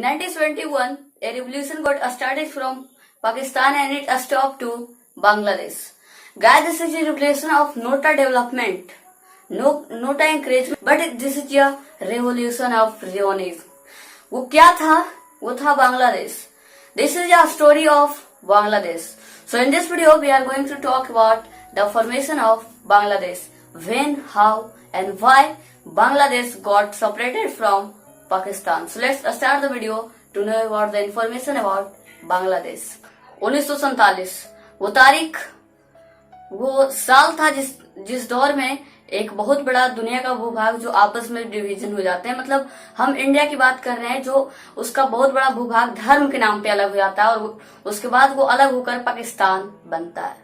1971, a revolution got started from Pakistan and it stopped to Bangladesh. Guys, this is a revolution of not a development, not a encouragement, but this is a revolution of Zionism. वो क्या था? वो था Bangladesh. This is a story of Bangladesh. So in this video, we are going to talk about the formation of Bangladesh, when, how, and why Bangladesh got separated from Pakistan. So let's start the video to know about the information about Bangladesh. 1947 वो तारीख, वो साल था जिस दौर में एक बहुत बड़ा दुनिया का भूभाग जो आपस में डिवीजन हो जाते हैं. मतलब हम इंडिया की बात कर रहे हैं, जो उसका बहुत बड़ा भूभाग धर्म के नाम पे अलग हो जाता है और उसके बाद वो अलग होकर पाकिस्तान बनता है.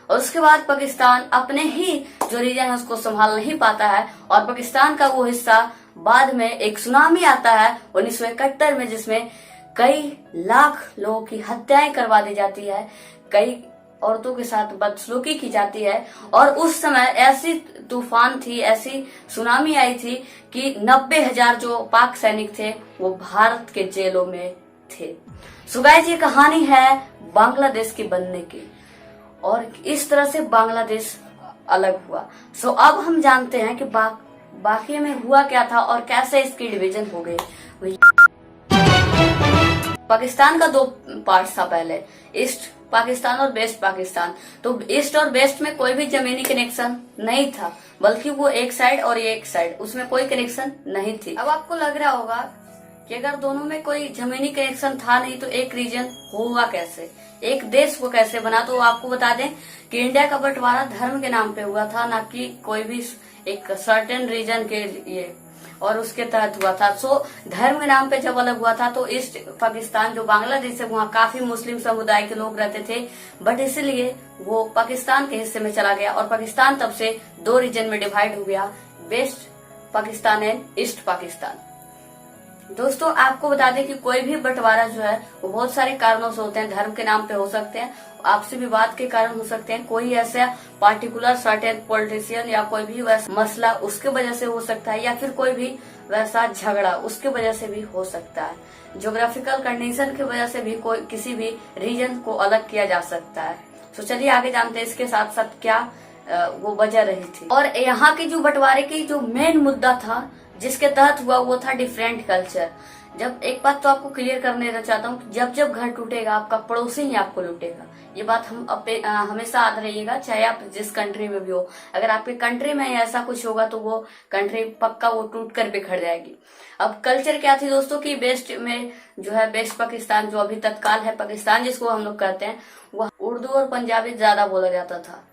और उसके बाद पाकिस्तान अपने ही जो रीजन है उसको संभाल नहीं पाता है और पाकिस्तान का वो हिस्सा बाद में एक सुनामी आता है 1971 में, जिसमें कई लाख लोगों की हत्याएं करवा दी जाती है, कई औरतों के साथ बदसलूकी की जाती है. और उस समय ऐसी तूफान थी, ऐसी सुनामी आई थी कि 90,000 जो पाक सैनिक थे वो भारत के जेलों में थे. सो गाइस, ये कहानी है बांग्लादेश के बनने की और इस तरह से बांग्लादेश अलग हुआ. सो अब हम जानते हैं कि बाकी में हुआ क्या था और कैसे इसकी डिवीजन हो गई. पाकिस्तान का दो पार्ट था पहले, ईस्ट पाकिस्तान और वेस्ट पाकिस्तान. तो ईस्ट और वेस्ट में कोई भी जमीनी कनेक्शन नहीं था, बल्कि वो एक साइड और ये एक साइड, उसमें कोई कनेक्शन नहीं थी. अब आपको लग रहा होगा कि अगर दोनों में कोई जमीनी कनेक्शन था नहीं तो एक रीजन हुआ कैसे, एक देश को कैसे बना. तो आपको बता दें कि इंडिया का बंटवारा धर्म के नाम पे हुआ था, ना कि कोई भी एक सर्टेन रीजन के लिए और उसके तहत हुआ था. सो धर्म के नाम पे जब अलग हुआ था तो ईस्ट पाकिस्तान जो बांग्लादेश है वहाँ काफी मुस्लिम समुदाय के लोग रहते थे, बट इसलिए वो पाकिस्तान के हिस्से में चला गया और पाकिस्तान तब से दो रीजन में डिवाइड हो गया, west Pakistan and east Pakistan. दोस्तों, आपको बता दें कि कोई भी बंटवारा जो है वो बहुत सारे कारणों से होते हैं. धर्म के नाम पे हो सकते हैं, आपसी विवाद के कारण हो सकते हैं, कोई ऐसा पार्टिकुलर सर्टेन पॉलिटिशियन या कोई भी वैसा मसला उसके वजह से हो सकता है, या फिर कोई भी वैसा झगड़ा उसके वजह से भी हो सकता है. ज्योग्राफिकल कंडीशन की वजह से भी कोई किसी भी रीजन को अलग किया जा सकता है. तो चलिए आगे जानते हैं इसके साथ साथ क्या वो वजह रही थी. और यहाँ की जो बंटवारे की जो मेन मुद्दा था जिसके तहत हुआ वो था डिफरेंट कल्चर. जब एक बात तो आपको क्लियर करने चाहता हूँ, जब घर टूटेगा आपका पड़ोसी ही आपको लूटेगा. ये बात हम हमेशा याद रहिएगा, चाहे आप जिस कंट्री में भी हो. अगर आपके कंट्री में ऐसा कुछ होगा तो वो कंट्री पक्का वो टूट कर बिखर जाएगी. अब कल्चर क्या थी दोस्तों की वेस्ट में जो है, वेस्ट पाकिस्तान जो अभी तत्काल है पाकिस्तान जिसको हम लोग कहते हैं, वह उर्दू और पंजाबी ज्यादा बोला जाता था.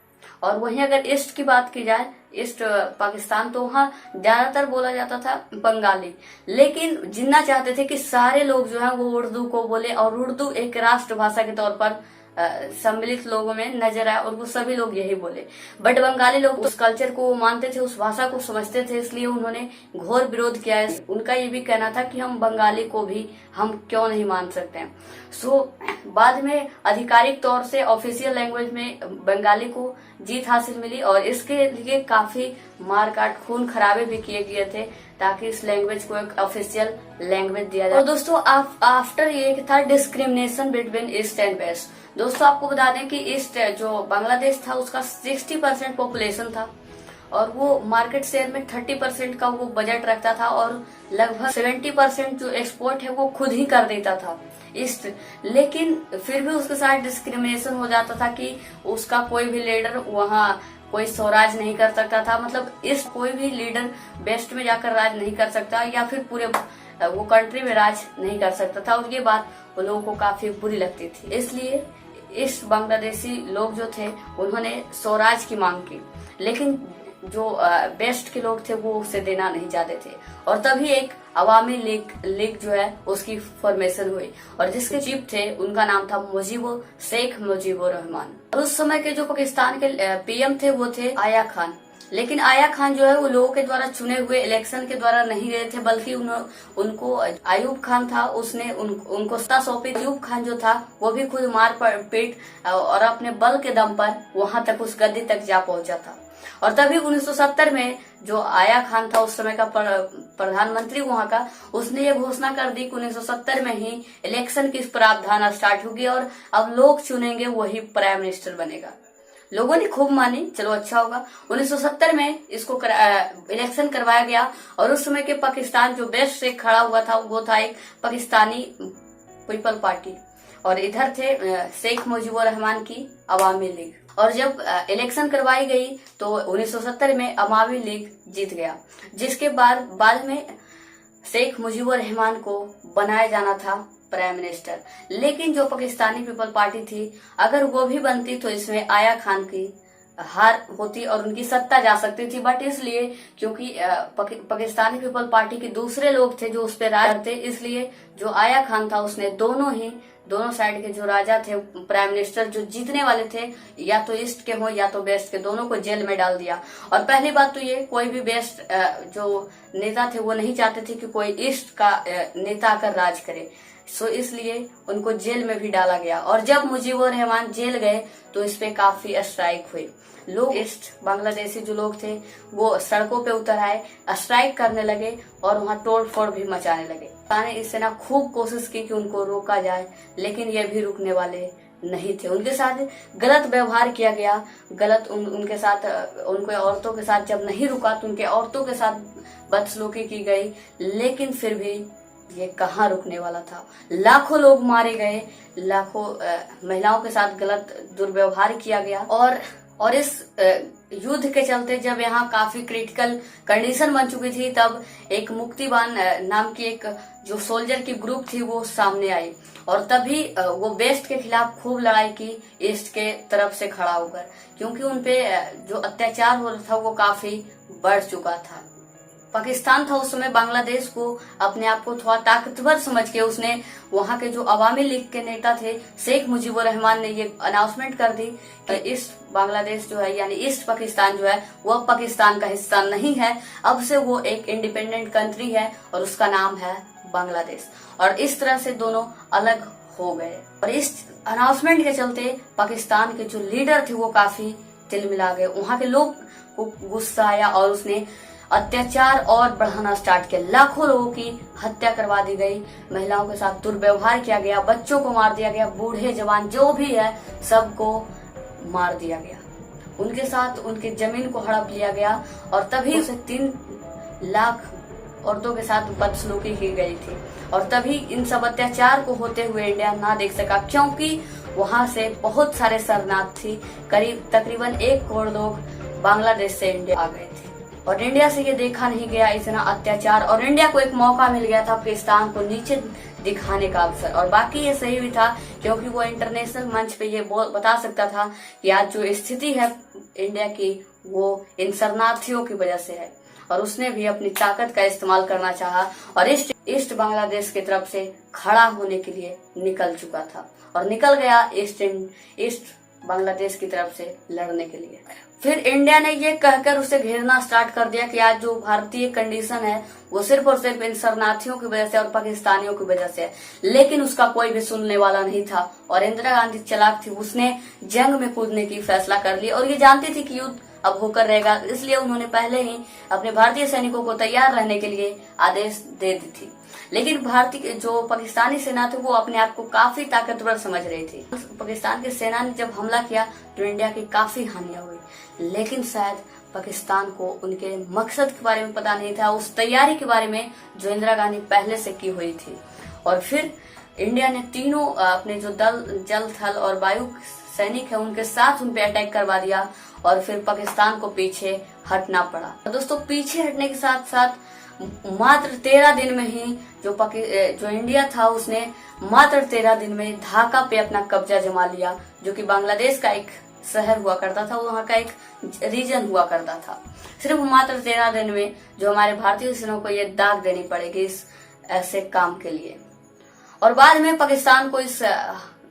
और वहीं अगर ईस्ट की बात की जाए, ईस्ट पाकिस्तान, तो वहाँ ज्यादातर बोला जाता था बंगाली. लेकिन जितना चाहते थे कि सारे लोग जो है वो उर्दू को बोले और उर्दू एक राष्ट्रभाषा के तौर पर सम्मिलित लोगों में नजर आया और वो सभी लोग यही बोले. बट बंगाली लोग उस कल्चर को मानते थे, उस भाषा को समझते थे, इसलिए उन्होंने घोर विरोध किया है. उनका ये भी कहना था कि हम बंगाली को भी हम क्यों नहीं मान सकते हैं. सो बाद में आधिकारिक तौर से ऑफिशियल लैंग्वेज में बंगाली को जीत हासिल मिली और इसके लिए काफी मारकाट खून खराबे भी किए गए थे ताकि इस लैंग्वेज को एक ऑफिशियल लैंग्वेज दिया जाए. और दोस्तों आफ्टर ये था discrimination between east and west. दोस्तों, आपको बता दें कि ईस्ट जो बांग्लादेश था उसका 60% पॉपुलेशन था और वो मार्केट शेयर में 30% का वो बजट रखता था और लगभग 70% जो एक्सपोर्ट है वो खुद ही कर देता था ईस्ट. लेकिन फिर भी उसके साथ डिस्क्रिमिनेशन हो जाता था कि उसका कोई भी लीडर वहाँ कोई स्वराज नहीं कर सकता था. मतलब ईस्ट कोई भी लीडर वेस्ट में जाकर राज नहीं कर सकता या फिर पूरे वो कंट्री में राज नहीं कर सकता था. और ये बात वो लोगों को काफी बुरी लगती थी, इसलिए ईस्ट बांग्लादेशी लोग जो थे उन्होंने स्वराज की मांग की. लेकिन जो वेस्ट के लोग थे वो उसे देना नहीं चाहते थे और तभी एक अवामी लीग जो है उसकी फॉर्मेशन हुई और जिसके चीफ थे उनका नाम था शेख मुजीबुर रहमान. और उस समय के जो पाकिस्तान के पीएम थे वो थे आया खान. लेकिन आया खान जो है वो लोगों के द्वारा चुने हुए इलेक्शन के द्वारा नहीं गए थे, बल्कि उनको अयूब खान था उसने उनको सत्ता सौंपी. अयूब खान जो था वो भी खुद मार पीट और अपने बल के दम पर वहां तक उस गद्दी तक जा पहुंचा था. और तभी 1970 में जो आया खान था उस समय का प्रधानमंत्री वहां का, उसने ये घोषणा कर दी कि 1970 में ही इलेक्शन की प्रावधान स्टार्ट होगी और अब लोग चुनेंगे वही प्राइम मिनिस्टर बनेगा। लोगों ने खूब मानी, चलो अच्छा होगा। 1970 में इसको इलेक्शन करवाया गया और उस समय के पाकिस्तान जो बेस्ट से खड़ा हुआ था वो था एक पाकिस्तानी पीपल पार्टी और इधर थे शेख मुजीबुर रहमान की अवामी लीग। और जब इलेक्शन करवाई गई तो 1970 में अवामी लीग जीत गया, जिसके बाद में शेख मुजीबुर रहमान को बनाया जाना था प्राइम मिनिस्टर। लेकिन जो पाकिस्तानी पीपल पार्टी थी, अगर वो भी बनती तो इसमें आया खान की हार होती और उनकी सत्ता जा सकती थी। बट इसलिए क्योंकि पाकिस्तानी पीपल पार्टी के दूसरे लोग थे जो उस पर राज करते, इसलिए जो आया खान था उसने दोनों साइड के जो राजा थे, प्राइम मिनिस्टर जो जीतने वाले थे, या तो ईस्ट के हो या तो वेस्ट के, दोनों को जेल में डाल दिया। और पहली बात तो ये, कोई भी वेस्ट जो नेता थे वो नहीं चाहते थे कि कोई ईस्ट का नेता आकर राज करे, सो इसलिए उनको जेल में भी डाला गया। और जब मुजीबुर रहमान जेल गए तो इस पे काफी स्ट्राइक हुई। लोग ईस्ट बांग्लादेशी जो लोग थे वो सड़कों पे उतर आए, स्ट्राइक करने लगे और वहां तोड़ फोड़ भी मचाने लगे। इससे ना खूब कोशिश की कि उनको रोका जाए, लेकिन ये भी रुकने वाले नहीं थे। उनके साथ गलत व्यवहार किया गया, उनके साथ, उनके औरतों के साथ जब नहीं रुका तो उनके औरतों के साथ बदसलूकी की गई। लेकिन फिर भी ये कहाँ रुकने वाला था। लाखों लोग मारे गए, लाखों महिलाओं के साथ गलत दुर्व्यवहार किया गया। और इस युद्ध के चलते जब यहाँ काफी क्रिटिकल कंडीशन बन चुकी थी, तब एक मुक्तिबान नाम की एक जो सोल्जर की ग्रुप थी वो सामने आई और तभी वो वेस्ट के खिलाफ खूब लड़ाई की ईस्ट के तरफ से खड़ा होकर, क्योंकि उनपे जो अत्याचार हो रहा था वो काफी बढ़ चुका था। पाकिस्तान था उस समय बांग्लादेश को अपने आप को थोड़ा ताकतवर समझ के उसने वहां के जो अवामी लीग के नेता थे शेख मुजीबुर रहमान ने ये अनाउंसमेंट कर दी कि ईस्ट बांग्लादेश जो है यानी ईस्ट पाकिस्तान जो है वह पाकिस्तान का हिस्सा नहीं है, अब से वो एक इंडिपेंडेंट कंट्री है और उसका नाम है बांग्लादेश। और इस तरह से दोनों अलग हो गए। और इस अनाउंसमेंट के चलते पाकिस्तान के जो लीडर थे वो काफी तिलमिला गए। वहां के लोग को गुस्सा आया और उसने अत्याचार और बढ़ाना स्टार्ट किया। लाखों लोगों की हत्या करवा दी गई, महिलाओं के साथ दुर्व्यवहार किया गया, बच्चों को मार दिया गया, बूढ़े जवान जो भी है सबको मार दिया गया। उनके साथ उनकी जमीन को हड़प लिया गया और तभी उसे 3 लाख औरतों के साथ बदसलूकी की गई थी। और तभी इन सब अत्याचार को होते हुए इंडिया ना देख सका, क्योंकि वहां से बहुत सारे शरणार्थी, करीब तकरीबन 1 करोड़ लोग बांग्लादेश से इंडिया आ गए थे और इंडिया से ये देखा नहीं गया इतना अत्याचार। और इंडिया को एक मौका मिल गया था पाकिस्तान को नीचे दिखाने का अवसर। और बाकी ये सही भी था, क्योंकि वो इंटरनेशनल मंच पे ये बता सकता था कि आज जो स्थिति है इंडिया की वो इन शरणार्थियों की वजह से है। और उसने भी अपनी ताकत का इस्तेमाल करना चाहा और ईस्ट बांग्लादेश की तरफ से खड़ा होने के लिए निकल चुका था और निकल गया ईस्ट बांग्लादेश की तरफ से लड़ने के लिए। फिर इंडिया ने ये कहकर उसे घेरना स्टार्ट कर दिया कि आज जो भारतीय कंडीशन है वो सिर्फ और सिर्फ इन शरणार्थियों की वजह से और पाकिस्तानियों की वजह से है। लेकिन उसका कोई भी सुनने वाला नहीं था और इंदिरा गांधी चालाक थी, उसने जंग में कूदने की फैसला कर लिया और ये जानती थी कि युद्ध अब होकर रहेगा, इसलिए उन्होंने पहले ही अपने भारतीय सैनिकों को तैयार रहने के लिए आदेश दे दी थी। लेकिन भारतीय जो पाकिस्तानी सेना थी वो अपने आप को काफी ताकतवर समझ रही थी। पाकिस्तान की सेना ने जब हमला किया तो इंडिया की काफी हानियां हुई, लेकिन शायद पाकिस्तान को उनके मकसद के बारे में पता नहीं था, उस तैयारी के बारे में जो इंदिरा गांधी पहले से की हुई थी। और फिर इंडिया ने तीनों अपने जो जल थल और वायु सैनिक है उनके साथ उन पे अटैक करवा दिया और फिर पाकिस्तान को पीछे हटना पड़ा। तो दोस्तों पीछे हटने के साथ साथ मात्र 13 दिन में ही जो इंडिया था उसने मात्र 13 दिन में ढाका पे अपना कब्जा जमा लिया, जो कि बांग्लादेश का एक शहर हुआ करता था, वहां का एक रीजन हुआ करता था। सिर्फ मात्र 13 दिन में जो हमारे भारतीय सेना को ये दाग देनी पड़ेगी इस ऐसे काम के लिए। और बाद में पाकिस्तान को इस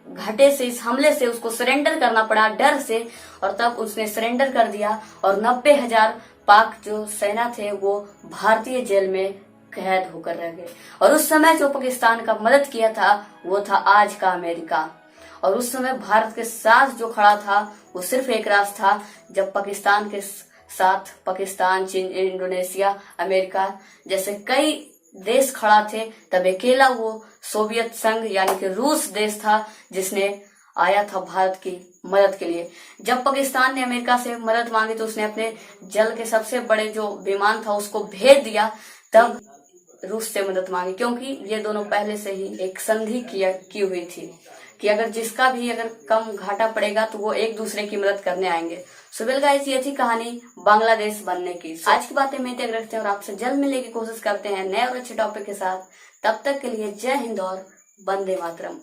घाटे से, इस हमले से उसको सरेंडर करना पड़ा डर से, और तब उसने सरेंडर कर दिया और 90,000 पाक जो सेना थे वो भारतीय जेल में कैद होकर रह गए। और उस समय जो पाकिस्तान का मदद किया था वो था आज का अमेरिका। और उस समय भारत के साथ जो खड़ा था वो सिर्फ एक राज था, जब पाकिस्तान के साथ पाकिस्तान, चीन, इंडोनेशिया, अमेरिका जैसे कई देश खड़ा थे, तब अकेला वो सोवियत संघ यानी कि रूस देश था जिसने आया था भारत की मदद के लिए। जब पाकिस्तान ने अमेरिका से मदद मांगी तो उसने अपने जल के सबसे बड़े जो विमान था उसको भेज दिया, तब रूस से मदद मांगी, क्योंकि ये दोनों पहले से ही एक संधि की हुई थी कि अगर जिसका भी अगर कम घाटा पड़ेगा तो वो एक दूसरे की मदद करने आएंगे। सो वेल गाइस, ये थी कहानी बांग्लादेश बनने की। आज की बातें मैं तक रखते हैं और आपसे जल्द मिलने की कोशिश करते हैं नए और अच्छे टॉपिक के साथ। तब तक के लिए जय हिंद और वंदे मातरम।